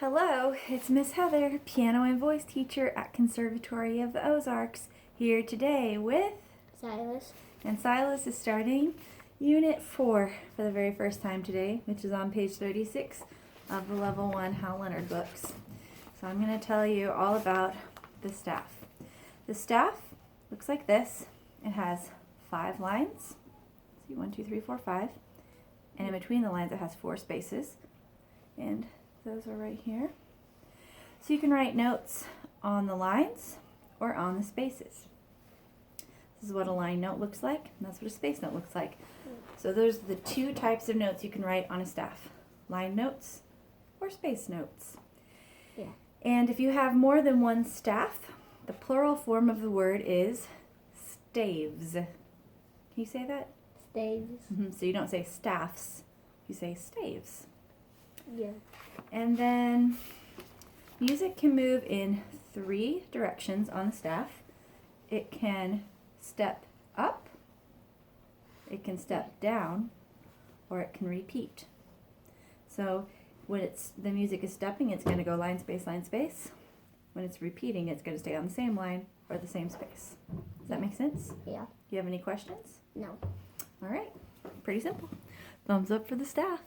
Hello, it's Miss Heather, piano and voice teacher at Conservatory of the Ozarks, here today with Silas. And Silas is starting Unit 4 for the very first time today, which is on page 36 of the Level 1 Hal Leonard books. So I'm going to tell you all about the staff. The staff looks like this. It has 5 lines. See, 1, 2, 3, 4, 5. And in between the lines it has 4 spaces. And those are right here. So you can write notes on the lines or on the spaces. This is what a line note looks like, and that's what a space note looks like. So those are the 2 types of notes you can write on a staff. Line notes or space notes. Yeah. And if you have more than one staff, the plural form of the word is staves. Can you say that? Staves. So you don't say staffs, you say staves. Yeah. And then music can move in 3 directions on the staff. It can step up, it can step down, or it can repeat. So when the music is stepping, it's going to go line, space, line, space. When it's repeating, it's going to stay on the same line or the same space. Does that make sense? Yeah. Do you have any questions? No. All right. Pretty simple. Thumbs up for the staff.